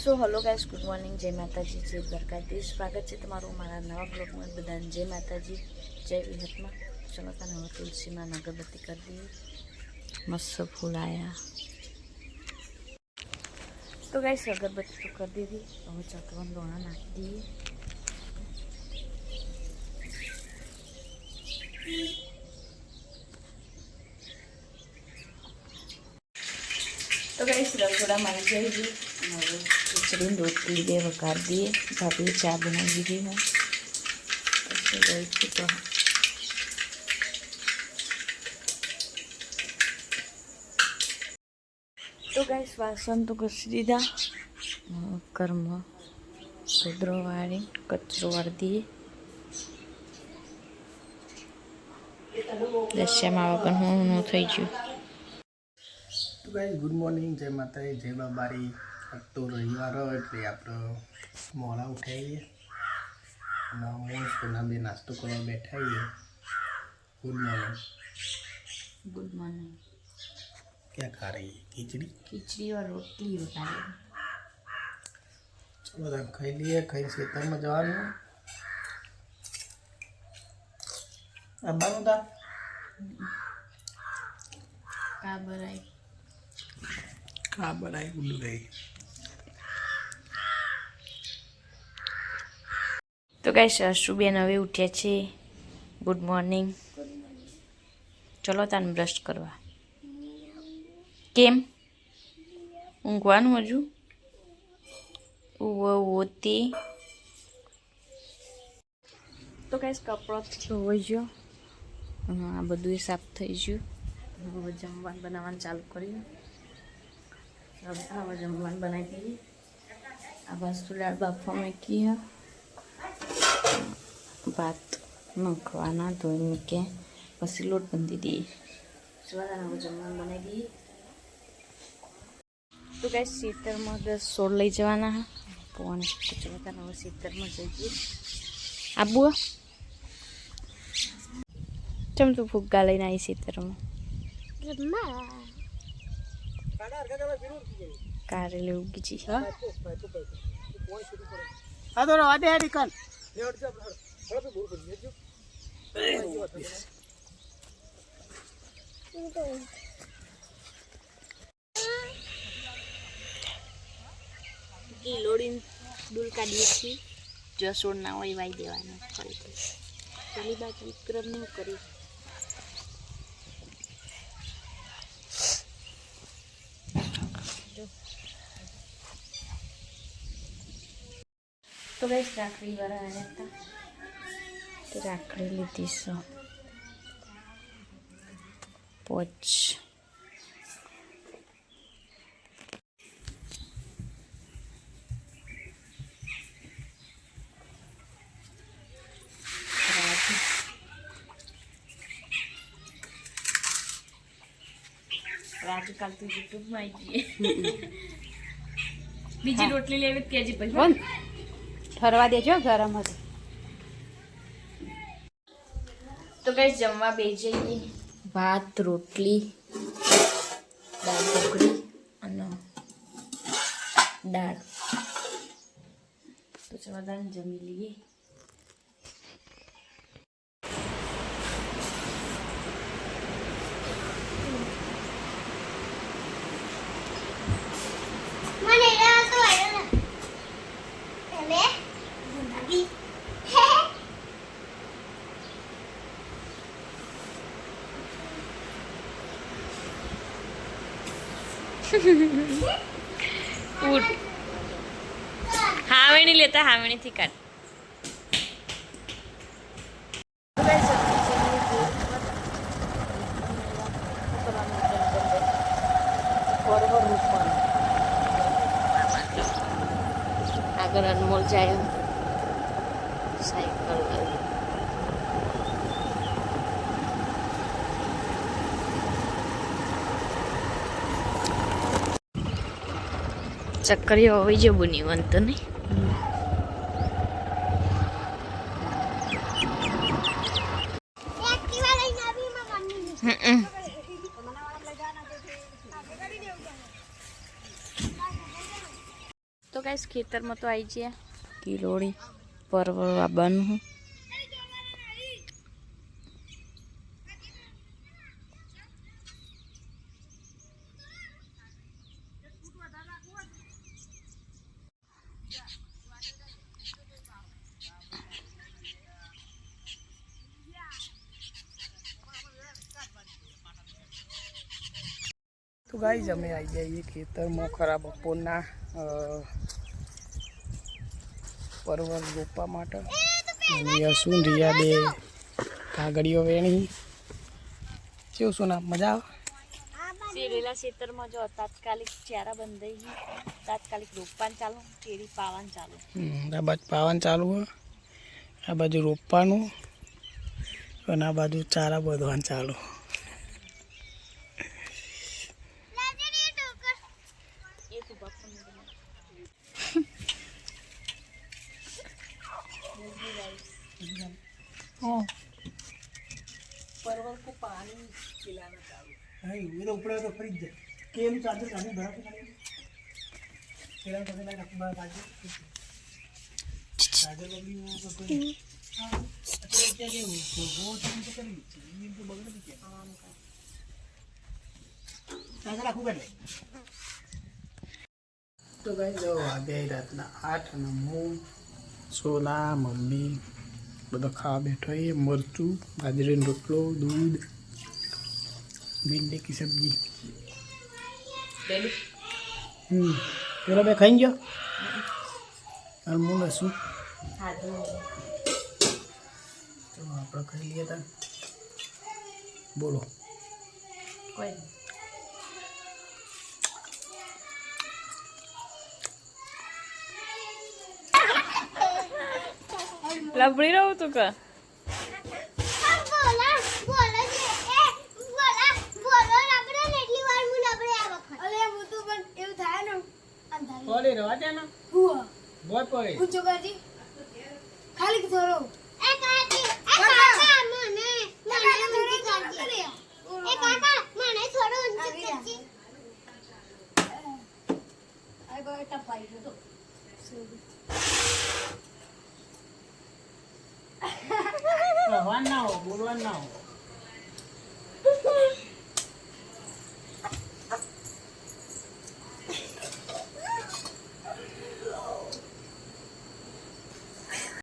સો hello guys, good morning, જય માતાજી, જય દ્વારકાધીશ. સ્વાગત છે તમારું મારા નવા બ્લોગમાં. બધાને જય માતાજી, જય વિહતમાં. ચલો તને હવે તુલસીમાં અગરબત્તી કરી દઈએ. મસ્ત ફૂલ આવ્યા. તો ગાઈસ અગરબત્તી તો કરી દીધી. હવે ચકવન દોણા નાખી દઈએ. તો ગાઈસ રસોડા મારી જઈ ગઈ. હવે ખીચડી રોટલી બે વઘાર દઈએ. ભાભી ચા બનાવી દીધી હું. પછી ગઈ તો ગાઈસ વાસણ તો ઘસી દીધા. ઘરમાં સુધરો વાળી કચરો વાળી દઈએ. દશ્યામાં વગર હું થઈ ગયું. તો ગાઈસ ગુડ મોર્નિંગ, જય માતાજી, જય બાબારી. આજ તો રવિવાર હોય એટલે આપણે મોડા ઉઠાઈએ અને મોસના બે નાસ્તો કરવા બેઠાઈએ. Good morning. Good morning. क्या खा रही है? खिचड़ी. खिचड़ी और रोटली बता रहे. चलो तो खाई लिए. खाई खेतરમાં જવાનું. આવવાનું તા કા બનાય ગુલ્લુ ગઈ. તો ગાઈસ અશુબેન હવે ઉઠ્યા છે. Good morning. ચલો તાને બ્રશ કરવા. કેમ ઊંઘવાનું હજુ? ઓતી. તો ગાઈસ કપડો ધોઈ ગયો અને આ બધું સાફ થઈ ગયું. હવે જમવાનું બનાવવાનું ચાલુ કર્યું. હવે જમવાનું બનાવી દઈએ. આ વસ્તુ દાળ બાફવા મૂકી હે. ભાત નાખવાના ધોઈ મૂકે પછી લોટ બાંધી દઈએ. હવે જમવાનું બનાવી દઈએ. તો ગાઈસ ખેતરમાં 10 છોડ લઈ જવાના હા. પોણ ચલાતા હવે ખેતરમાં જઈએ. આબુ ચમ તું ફુગ્ગા લઈને આવી ખેતરમાં? કારે લેવું ગીજી. હા તો આદે આડી કન લોડીને ડૂલ કાઢીએ છીએ. જો સોડ ના હોય વાઈ દેવાના. પેલી બાજુ વિક્રમ નહીં કરી. તો ગાઈસ રાખડી વાળા આવ્યા હતા. તો રાખડી લીધી છે. પોચ રાજુ કાલ તું યુટ્યુબમાં આવી ગઈ. બીજી રોટલી લેવી જ કેજી પછી ઠરવા દેજો ગરમ હતી. તો કઈ જમવા બે જઈએ. ભાત, રોટલી, દાળ ઢોકળી અને દાળ. તો ચલો દાળ જમી લઈએ. હાવેણી લેતા હાવેણી થી કાઢ. આગળ અનમોલ જાય સાયકલ લઈ. ચક્કરીઓ હોય છે બની વંતો નહીં. તો ગાઈસ ખેતરમાં તો આવી ગયા કિલોડી પરવળ આવવાનું હું તો ગાઈઝ અમે આવી જઈએ ખેતરમાં ખરા બપોરના પરવળ રોપવા માટે અને શું રિયા બે કાગડીઓ વેણી કેવું શું ના મજા આવે શેરેલા ખેતરમાં જો તાત્કાલિક ચારા બંધાઈ ગઈ તાત્કાલિક રોપવાનું ચાલુ કેરી પાવાનું ચાલુ આ બાજુ પાવાનું ચાલુ હોય આ બાજુ રોપવાનું અને આ બાજુ ચારા બધવાનું ચાલુ परवल को पानी पिलाना चालू नहीं ये तो ऊपर तो फ्रिज है केम चार्जर काढून भरा तो खाली केला तो ना रखबा काढू चार्जर बगली वो तो हां अच्छा क्या के वो तुम तो करी ये तो बगल में क्या काम का चार्जर રાખું કરે તો ગાઈસ જો વાગે રાતના 8 અને હું સોલા મમ્મી બધા ખાવા બેઠો એ મરચું બાજરીનો રોટલો દૂધ ભીંડી કી સબ્જી પેલો બે ખાઈ ગયો અને હું શું તો આપણે ખાઈ લઈએ તા બોલો કોઈ લબડી રહું તું કા ઓલે રવા દે ને બોય પોય પૂછો કાજી ખાલી થોડો ભગવાન ના હો બોલવાન ના હો